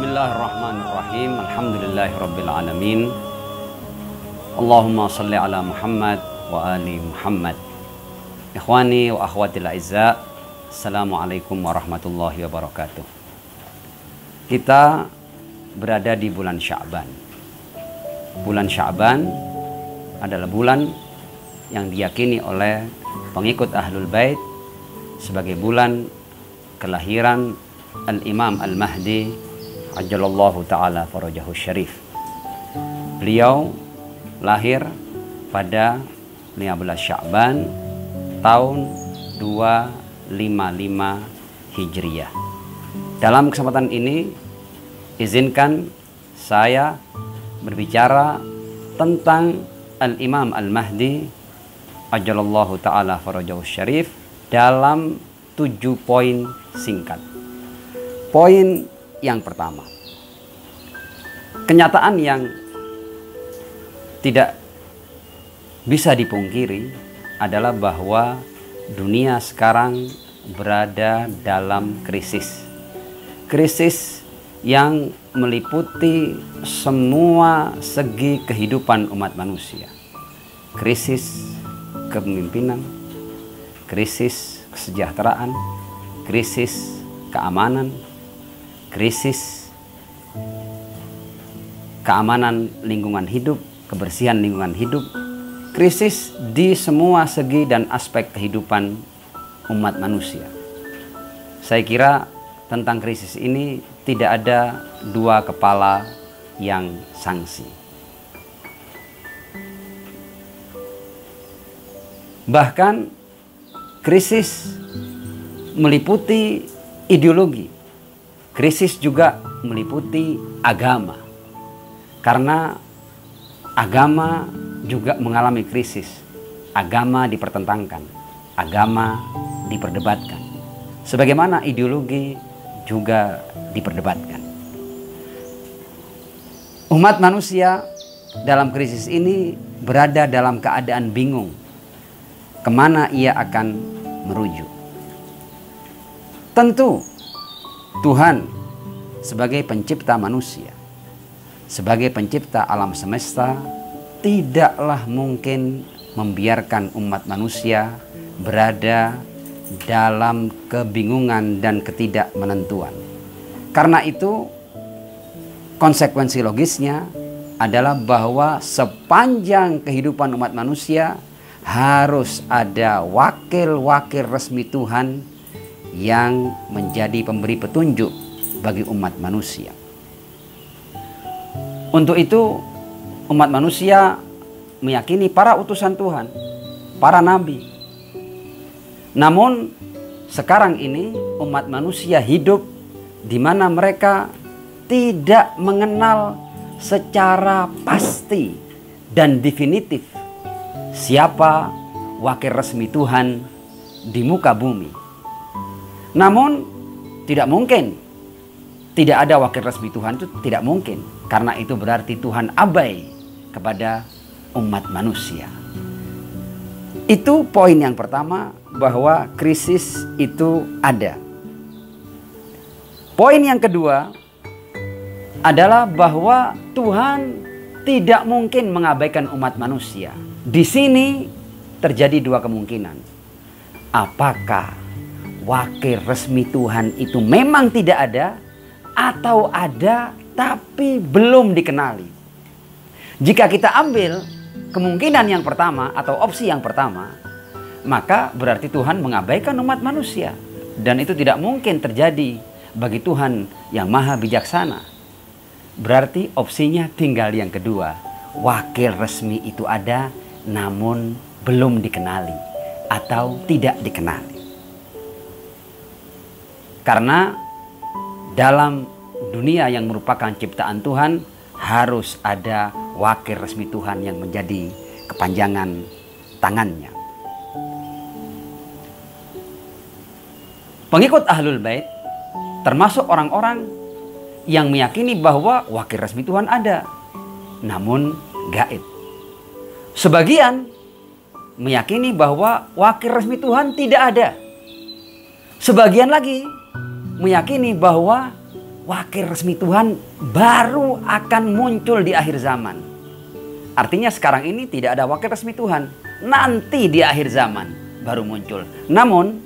Bismillahirrahmanirrahim. Alhamdulillahirabbil alamin. Allahumma shalli ala Muhammad wa ali Muhammad. Ikhwani wa akhwatil aizza, assalamualaikum warahmatullahi wabarakatuh. Kita berada di bulan Sya'ban. Bulan Sya'ban adalah bulan yang diyakini oleh pengikut Ahlul Bait sebagai bulan kelahiran Al-Imam Al-Mahdi Ajjalallahu ta'ala farajahu syarif. Beliau lahir pada 15 Sya'ban tahun 255 Hijriyah. Dalam kesempatan ini izinkan saya berbicara tentang Al-Imam Al-Mahdi Ajjalallahu ta'ala farajahu syarif dalam 7 poin singkat. Poin yang pertama, kenyataan yang tidak bisa dipungkiri adalah bahwa dunia sekarang berada dalam krisis. Krisis yang meliputi semua segi kehidupan umat manusia. Krisis kepemimpinan, krisis kesejahteraan, krisis keamanan, krisis keamanan lingkungan hidup, kebersihan lingkungan hidup, krisis di semua segi dan aspek kehidupan umat manusia. Saya kira tentang krisis ini tidak ada dua kepala yang sangsi. Bahkan krisis meliputi ideologi. Krisis juga meliputi agama. Karena agama juga mengalami krisis. Agama dipertentangkan, agama diperdebatkan. Sebagaimana ideologi juga diperdebatkan. Umat manusia dalam krisis ini berada dalam keadaan bingung. Kemana ia akan merujuk? Tentu Tuhan sebagai pencipta manusia, sebagai pencipta alam semesta, tidaklah mungkin membiarkan umat manusia berada dalam kebingungan dan ketidakmenentuan. Karena itu, konsekuensi logisnya adalah bahwa sepanjang kehidupan umat manusia harus ada wakil-wakil resmi Tuhan yang menjadi pemberi petunjuk bagi umat manusia. Untuk itu, umat manusia meyakini para utusan Tuhan, para nabi. Namun, sekarang ini umat manusia hidup di mana mereka tidak mengenal secara pasti dan definitif siapa wakil resmi Tuhan di muka bumi. Namun tidak mungkin tidak ada wakil resmi Tuhan, itu tidak mungkin. Karena itu berarti Tuhan abai kepada umat manusia. Itu poin yang pertama, bahwa krisis itu ada. Poin yang kedua adalah bahwa Tuhan tidak mungkin mengabaikan umat manusia. Di sini terjadi dua kemungkinan. Apakah wakil resmi Tuhan itu memang tidak ada, atau ada tapi belum dikenali? Jika kita ambil kemungkinan yang pertama atau opsi yang pertama, maka berarti Tuhan mengabaikan umat manusia. Dan itu tidak mungkin terjadi bagi Tuhan yang maha bijaksana. Berarti opsinya tinggal yang kedua. Wakil resmi itu ada namun belum dikenali atau tidak dikenali. Karena dalam dunia yang merupakan ciptaan Tuhan harus ada wakil resmi Tuhan yang menjadi kepanjangan tangannya. Pengikut Ahlul Bait termasuk orang-orang yang meyakini bahwa wakil resmi Tuhan ada, namun gaib. Sebagian meyakini bahwa wakil resmi Tuhan tidak ada. Sebagian lagi meyakini bahwa wakil resmi Tuhan baru akan muncul di akhir zaman. Artinya sekarang ini tidak ada wakil resmi Tuhan. Nanti di akhir zaman baru muncul. Namun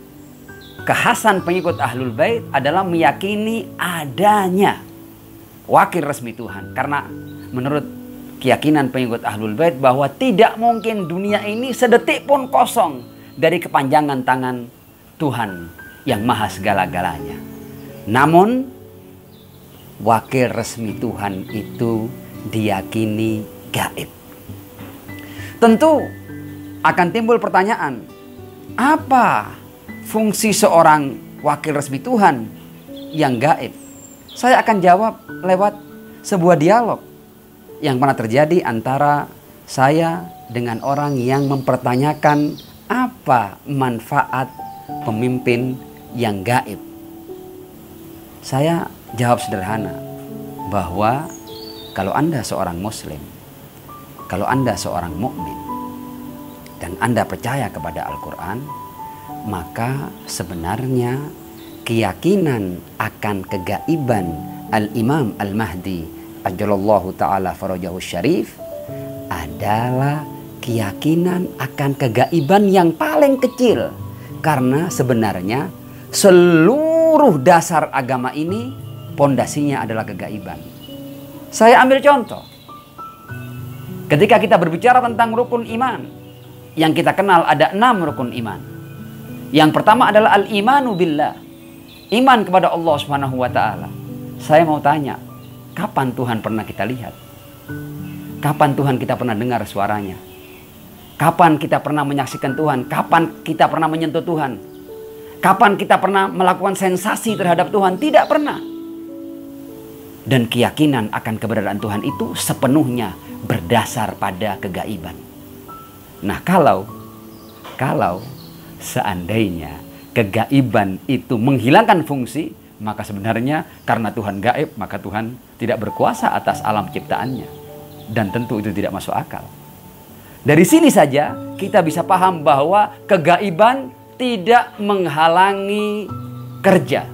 kekhasan pengikut Ahlul Bait adalah meyakini adanya wakil resmi Tuhan. Karena menurut keyakinan pengikut Ahlul Bait bahwa tidak mungkin dunia ini sedetik pun kosong dari kepanjangan tangan Tuhan yang maha segala-galanya. Namun wakil resmi Tuhan itu diyakini gaib. Tentu akan timbul pertanyaan, apa fungsi seorang wakil resmi Tuhan yang gaib? Saya akan jawab lewat sebuah dialog yang pernah terjadi antara saya dengan orang yang mempertanyakan apa manfaat pemimpin yang gaib. Saya jawab sederhana, bahwa kalau Anda seorang Muslim, kalau Anda seorang mukmin, dan Anda percaya kepada Al-Quran, maka sebenarnya keyakinan akan kegaiban Al-Imam Al-Mahdi Ajalallahu ta'ala farajahu syarif adalah keyakinan akan kegaiban yang paling kecil. Karena sebenarnya seluruh dasar agama ini pondasinya adalah kegaiban. Saya ambil contoh. Ketika kita berbicara tentang rukun iman, yang kita kenal ada 6 rukun iman. Yang pertama adalah al-imanu billah, iman kepada Allah Subhanahu wa taala. Saya mau tanya, kapan Tuhan pernah kita lihat? Kapan Tuhan kita pernah dengar suaranya? Kapan kita pernah menyaksikan Tuhan? Kapan kita pernah menyentuh Tuhan? Kapan kita pernah melakukan sensasi terhadap Tuhan? Tidak pernah. Dan keyakinan akan keberadaan Tuhan itu sepenuhnya berdasar pada kegaiban. Nah, kalau seandainya kegaiban itu menghilangkan fungsi, maka sebenarnya karena Tuhan gaib, maka Tuhan tidak berkuasa atas alam ciptaannya. Dan tentu itu tidak masuk akal. Dari sini saja kita bisa paham bahwa kegaiban tidak menghalangi kerja.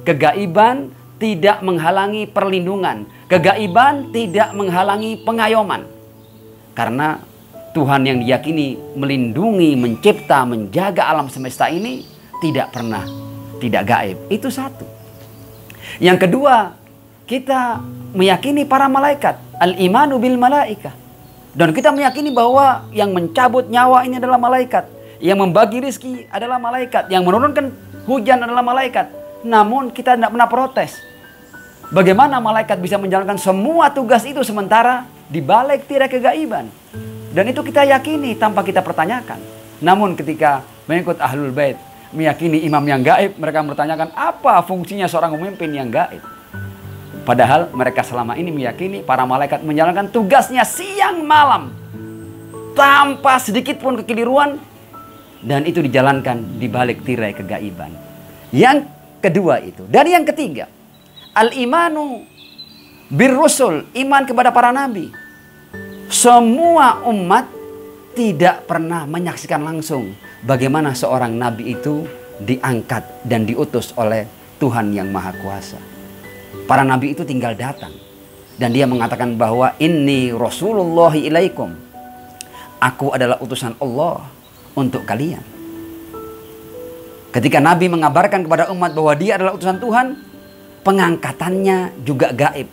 Kegaiban tidak menghalangi perlindungan. Kegaiban tidak menghalangi pengayoman. Karena Tuhan yang diyakini melindungi, mencipta, menjaga alam semesta ini tidak pernah tidak gaib. Itu satu. Yang kedua, kita meyakini para malaikat. Al-imanu bil malaikah. Dan kita meyakini bahwa yang mencabut nyawa ini adalah malaikat. Yang membagi rizki adalah malaikat. Yang menurunkan hujan adalah malaikat. Namun kita tidak pernah protes. Bagaimana malaikat bisa menjalankan semua tugas itu sementara di balik tirai kegaiban? Dan itu kita yakini tanpa kita pertanyakan. Namun ketika mengikut Ahlul Bait meyakini imam yang gaib, mereka bertanyakan apa fungsinya seorang pemimpin yang gaib? Padahal mereka selama ini meyakini para malaikat menjalankan tugasnya siang malam tanpa sedikit pun kekeliruan, dan itu dijalankan di balik tirai kegaiban. Yang kedua itu. Dan yang ketiga, al-imanu birrusul, iman kepada para nabi. Semua umat tidak pernah menyaksikan langsung bagaimana seorang nabi itu diangkat dan diutus oleh Tuhan yang Maha Kuasa. Para nabi itu tinggal datang dan dia mengatakan bahwa inni rasulullahi ilaikum, aku adalah utusan Allah untuk kalian. Ketika nabi mengabarkan kepada umat bahwa dia adalah utusan Tuhan, pengangkatannya juga gaib.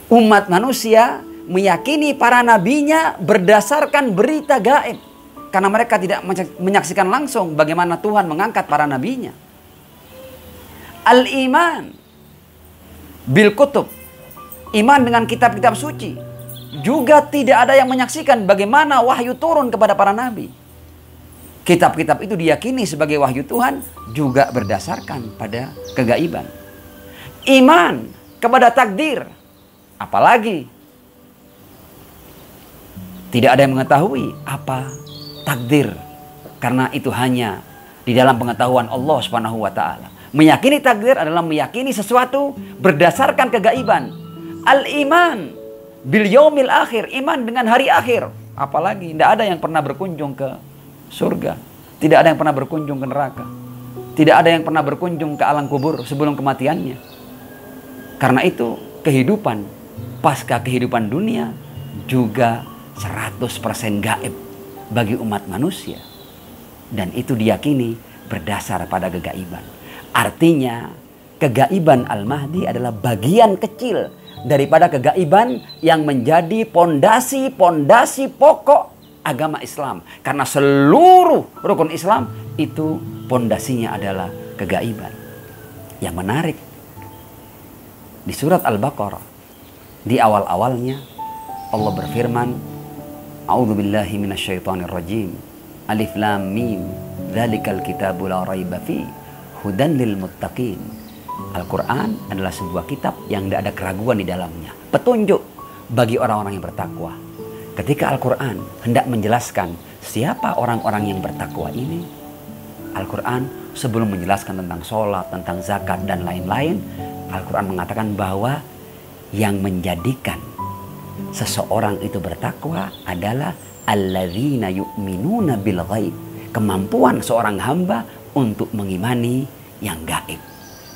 Umat manusia meyakini para nabinya berdasarkan berita gaib, karena mereka tidak menyaksikan langsung bagaimana Tuhan mengangkat para nabinya. Al-iman bil kutub, iman dengan kitab-kitab suci, juga tidak ada yang menyaksikan bagaimana wahyu turun kepada para nabi. Kitab-kitab itu diyakini sebagai wahyu Tuhan juga berdasarkan pada kegaiban. Iman kepada takdir, apalagi tidak ada yang mengetahui apa takdir, karena itu hanya di dalam pengetahuan Allah Subhanahu wa taala. Meyakini takdir adalah meyakini sesuatu berdasarkan kegaiban. Al-iman bil yaumil akhir, iman dengan hari akhir. Apalagi tidak ada yang pernah berkunjung ke surga, tidak ada yang pernah berkunjung ke neraka, tidak ada yang pernah berkunjung ke alam kubur sebelum kematiannya. Karena itu kehidupan pasca kehidupan dunia juga 100% gaib bagi umat manusia. Dan itu diyakini berdasar pada kegaiban. Artinya kegaiban Al-Mahdi adalah bagian kecil daripada kegaiban yang menjadi pondasi pokok agama Islam. Karena seluruh rukun Islam itu pondasinya adalah kegaiban. Yang menarik, di surat Al-Baqarah, di awal-awalnya Allah berfirman, A'udzubillahi minasyaitonirrajim. Alif lam mim. Dzalikal kitabu la raiba fi hudan lil muttaqin. Al-Quran adalah sebuah kitab yang tidak ada keraguan di dalamnya. Petunjuk bagi orang-orang yang bertakwa. Ketika Al-Quran hendak menjelaskan siapa orang-orang yang bertakwa ini, Al-Quran sebelum menjelaskan tentang sholat, tentang zakat, dan lain-lain, Al-Quran mengatakan bahwa yang menjadikan seseorang itu bertakwa adalah alladzina yu'minuna bil ghaib. Kemampuan seorang hamba untuk mengimani yang gaib.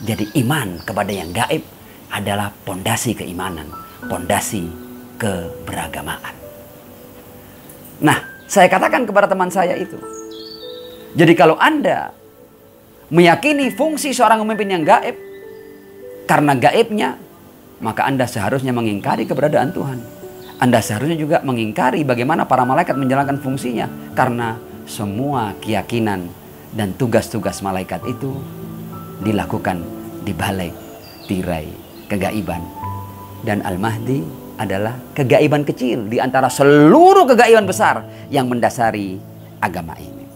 Jadi iman kepada yang gaib adalah pondasi keimanan, pondasi keberagamaan. Nah, saya katakan kepada teman saya itu, jadi kalau Anda meyakini fungsi seorang pemimpin yang gaib, karena gaibnya, maka Anda seharusnya mengingkari keberadaan Tuhan. Anda seharusnya juga mengingkari bagaimana para malaikat menjalankan fungsinya, karena semua keyakinan dan tugas-tugas malaikat itu dilakukan di balik tirai kegaiban. Dan Al-Mahdi adalah kegaiban kecil di antara seluruh kegaiban besar yang mendasari agama ini.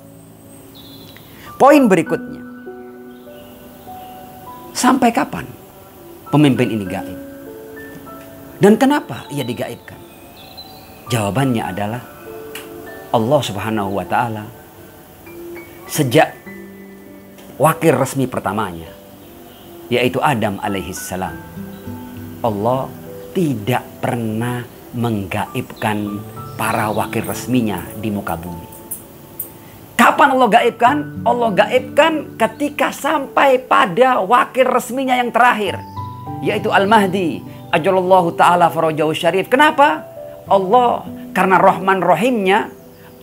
Poin berikutnya, sampai kapan pemimpin ini gaib? Dan kenapa ia digaibkan? Jawabannya adalah Allah Subhanahu wa Ta'ala sejak wakil resmi pertamanya, yaitu Adam alaihissalam, Allah tidak pernah menggaibkan para wakil resminya di muka bumi. Kapan Allah gaibkan? Allah gaibkan ketika sampai pada wakil resminya yang terakhir, yaitu Al-Mahdi ajalallahu ta'ala farajahu syarif. Kenapa? Allah karena Rahman Rahimnya,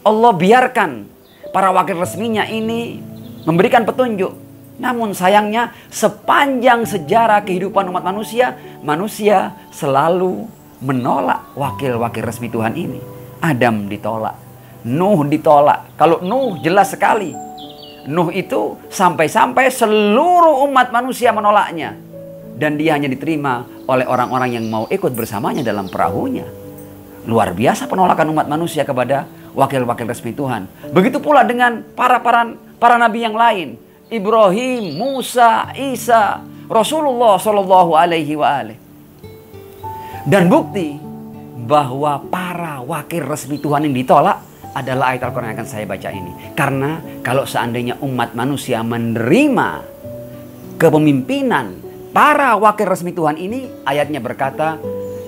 Allah biarkan para wakil resminya ini memberikan petunjuk. Namun sayangnya sepanjang sejarah kehidupan umat manusia, manusia selalu menolak wakil-wakil resmi Tuhan ini. Adam ditolak, Nuh ditolak. Kalau Nuh jelas sekali, Nuh itu sampai-sampai seluruh umat manusia menolaknya. Dan dia hanya diterima oleh orang-orang yang mau ikut bersamanya dalam perahunya. Luar biasa penolakan umat manusia kepada wakil-wakil resmi Tuhan. Begitu pula dengan para nabi yang lain. Ibrahim, Musa, Isa, Rasulullah Shallallahu Alaihi Wasallam. Dan bukti bahwa para wakil resmi Tuhan yang ditolak adalah ayat Al-Quran yang akan saya baca ini. Karena kalau seandainya umat manusia menerima kepemimpinan para wakil resmi Tuhan ini, ayatnya berkata,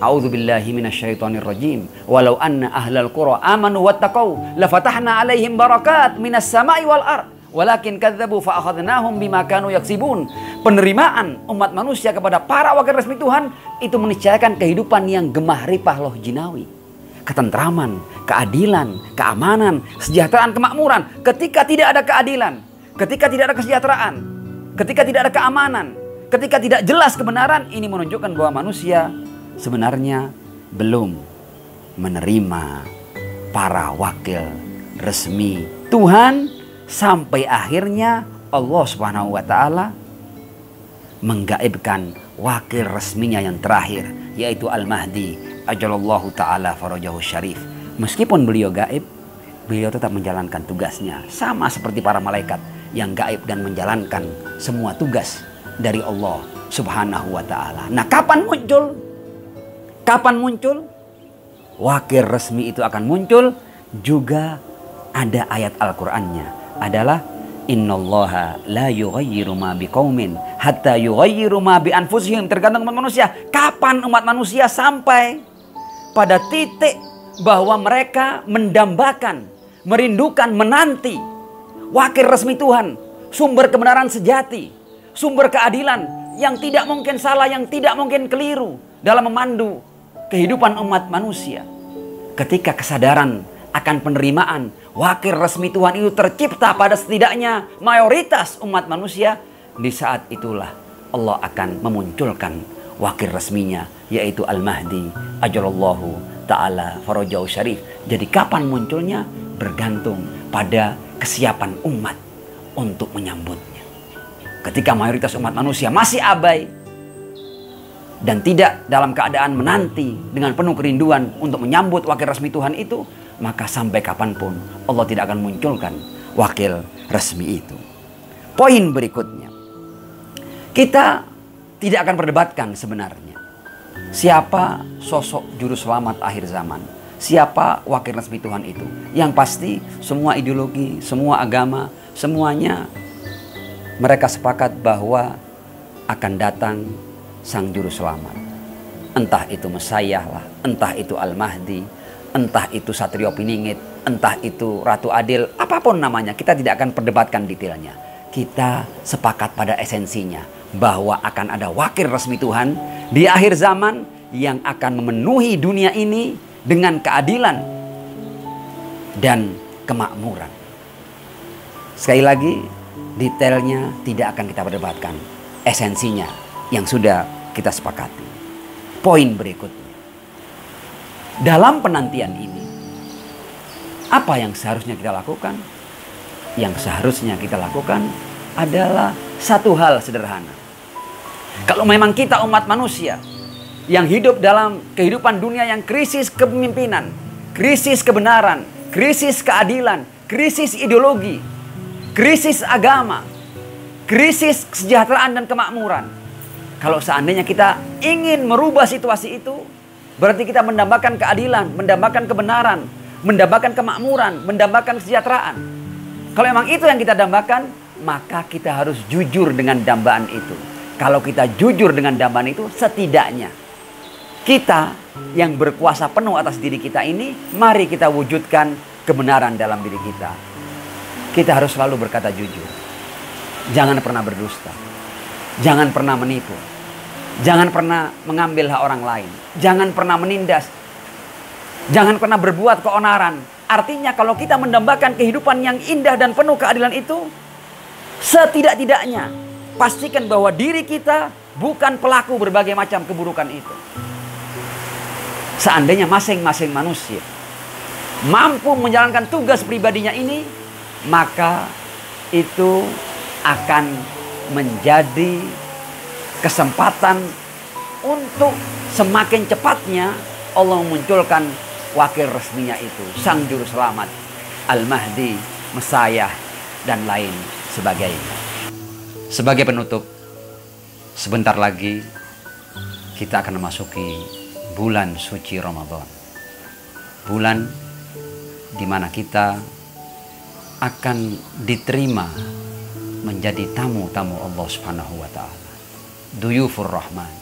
A'udzubillahi minasyaitonirrajim. Walau anna ahlal qura amanu wattaqau lafatahna alaihim barakat minas sama'i wal ard. Walakin kadzabu fa akhadnahum bima kanu yaksibun. Penerimaan umat manusia kepada para wakil resmi Tuhan itu meniscayakan kehidupan yang gemah ripah loh jinawi. Ketentraman, keadilan, keamanan, kesejahteraan, kemakmuran. Ketika tidak ada keadilan, ketika tidak ada kesejahteraan, ketika tidak ada keamanan, ketika tidak jelas kebenaran, ini menunjukkan bahwa manusia sebenarnya belum menerima para wakil resmi Tuhan, sampai akhirnya Allah Subhanahu wa Ta'ala menggaibkan wakil resminya yang terakhir, yaitu Al-Mahdi ajalallahu ta'ala farajahu syarif. Meskipun beliau gaib, beliau tetap menjalankan tugasnya, sama seperti para malaikat yang gaib dan menjalankan semua tugas dari Allah Subhanahu wa Ta'ala. Nah, kapan muncul? Kapan muncul? Wakil resmi itu akan muncul. Juga ada ayat Al-Qur'annya adalah innallaha la yughayyiru ma biqaumin hatta yughayyiru ma bi anfusihim. Tergantung umat manusia. Kapan umat manusia sampai pada titik bahwa mereka mendambakan, merindukan, menanti wakil resmi Tuhan, sumber kebenaran sejati, sumber keadilan, yang tidak mungkin salah, yang tidak mungkin keliru dalam memandu kehidupan umat manusia. Ketika kesadaran akan penerimaan wakil resmi Tuhan itu tercipta pada setidaknya mayoritas umat manusia, di saat itulah Allah akan memunculkan wakil resminya, yaitu Al-Mahdi ajalallahu ta'ala farajau syarif. Jadi kapan munculnya bergantung pada kesiapan umat untuk menyambutnya. Ketika mayoritas umat manusia masih abai dan tidak dalam keadaan menanti dengan penuh kerinduan untuk menyambut wakil resmi Tuhan itu, maka sampai kapanpun Allah tidak akan munculkan wakil resmi itu. Poin berikutnya, kita tidak akan perdebatkan sebenarnya siapa sosok juru selamat akhir zaman, siapa wakil resmi Tuhan itu. Yang pasti semua ideologi, semua agama, semuanya mereka sepakat bahwa akan datang sang juru selamat. Entah itu Mesayah lah, entah itu Al-Mahdi, entah itu Satrio Piningit, entah itu Ratu Adil, apapun namanya, kita tidak akan perdebatkan detailnya. Kita sepakat pada esensinya bahwa akan ada wakil resmi Tuhan di akhir zaman yang akan memenuhi dunia ini dengan keadilan dan kemakmuran. Sekali lagi, detailnya tidak akan kita perdebatkan. Esensinya yang sudah kita sepakati. Poin berikutnya, dalam penantian ini, apa yang seharusnya kita lakukan? Yang seharusnya kita lakukan adalah satu hal sederhana. Kalau memang kita umat manusia yang hidup dalam kehidupan dunia yang krisis kepemimpinan, krisis kebenaran, krisis keadilan, krisis ideologi, krisis agama, krisis kesejahteraan dan kemakmuran. Kalau seandainya kita ingin merubah situasi itu, berarti kita mendambakan keadilan, mendambakan kebenaran, mendambakan kemakmuran, mendambakan kesejahteraan. Kalau memang itu yang kita dambakan, maka kita harus jujur dengan dambaan itu. Kalau kita jujur dengan dambaan itu, setidaknya kita yang berkuasa penuh atas diri kita ini, mari kita wujudkan kebenaran dalam diri kita. Kita harus selalu berkata jujur. Jangan pernah berdusta. Jangan pernah menipu. Jangan pernah mengambil hak orang lain. Jangan pernah menindas. Jangan pernah berbuat keonaran. Artinya kalau kita mendambakan kehidupan yang indah dan penuh keadilan itu, setidak-tidaknya pastikan bahwa diri kita bukan pelaku berbagai macam keburukan itu. Seandainya masing-masing manusia mampu menjalankan tugas pribadinya ini, maka itu akan menjadi kesempatan untuk semakin cepatnya Allah memunculkan wakil resminya itu, sang juru selamat, Al-Mahdi, Mesayah, dan lain sebagainya. Sebagai penutup, sebentar lagi kita akan memasuki bulan suci Ramadan. Bulan di mana kita akan diterima menjadi tamu-tamu Allah Subhanahu wa taala. Duyufur Rahman.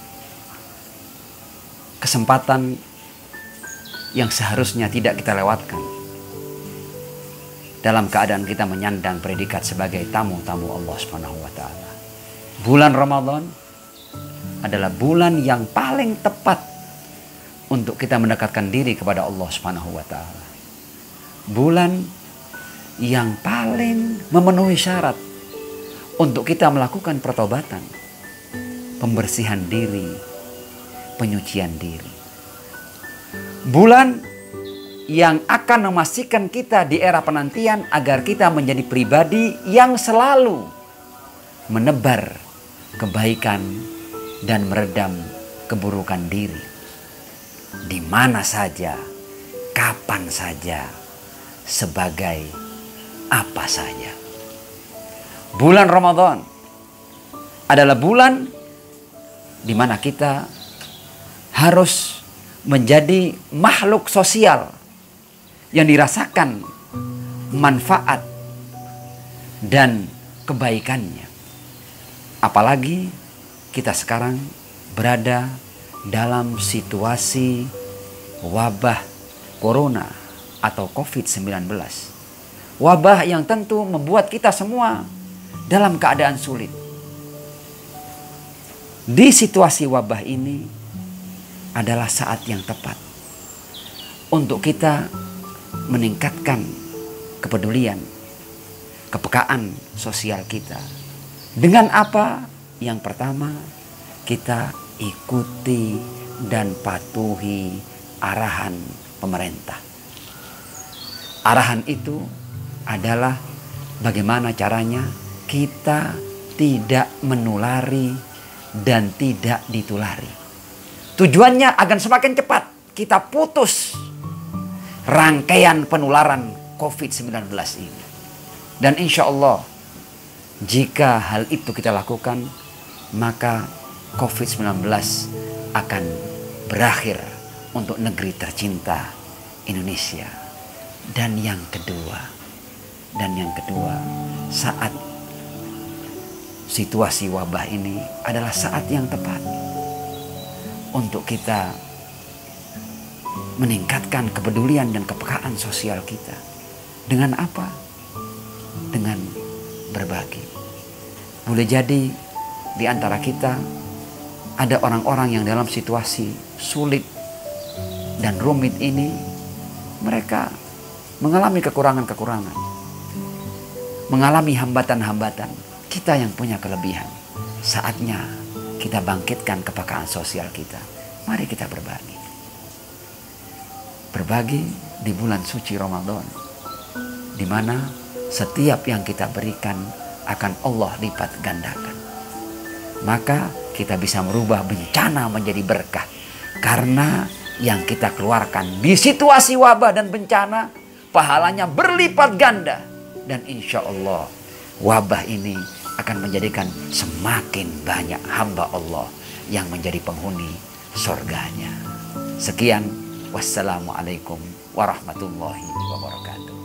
Kesempatan yang seharusnya tidak kita lewatkan dalam keadaan kita menyandang predikat sebagai tamu-tamu Allah Subhanahu wa taala. Bulan Ramadan adalah bulan yang paling tepat untuk kita mendekatkan diri kepada Allah Subhanahu wa taala. Bulan yang paling memenuhi syarat untuk kita melakukan pertobatan, pembersihan diri, penyucian diri. Bulan yang akan memastikan kita di era penantian agar kita menjadi pribadi yang selalu menebar kebaikan dan meredam keburukan diri. Di mana saja, kapan saja, sebagai apa saja. Bulan Ramadan adalah bulan di mana kita harus menjadi makhluk sosial yang dirasakan manfaat dan kebaikannya. Apalagi kita sekarang berada dalam situasi wabah corona atau COVID-19. Wabah yang tentu membuat kita semua dalam keadaan sulit. di situasi wabah ini adalah saat yang tepat untuk kita meningkatkan kepedulian, kepekaan sosial kita. Dengan apa? Yang pertama, kita ikuti dan patuhi arahan pemerintah. Arahan itu adalah bagaimana caranya kita tidak menulari dan tidak ditulari. Tujuannya agar semakin cepat kita putus rangkaian penularan COVID-19 ini. Dan insya Allah, jika hal itu kita lakukan, maka COVID-19 akan berakhir untuk negeri tercinta Indonesia. Dan yang kedua, saat situasi wabah ini adalah saat yang tepat untuk kita meningkatkan kepedulian dan kepekaan sosial kita. Dengan apa? Dengan berbagi. Boleh jadi di antara kita ada orang-orang yang dalam situasi sulit dan rumit ini, mereka mengalami kekurangan-kekurangan, mengalami hambatan-hambatan. Kita yang punya kelebihan, saatnya kita bangkitkan kepekaan sosial kita. Mari kita berbagi. Berbagi di bulan suci Ramadan, di mana setiap yang kita berikan akan Allah lipat gandakan. Maka kita bisa merubah bencana menjadi berkah. Karena yang kita keluarkan di situasi wabah dan bencana, pahalanya berlipat ganda. Dan insya Allah wabah ini akan menjadikan semakin banyak hamba Allah yang menjadi penghuni surganya. Sekian, wassalamualaikum warahmatullahi wabarakatuh.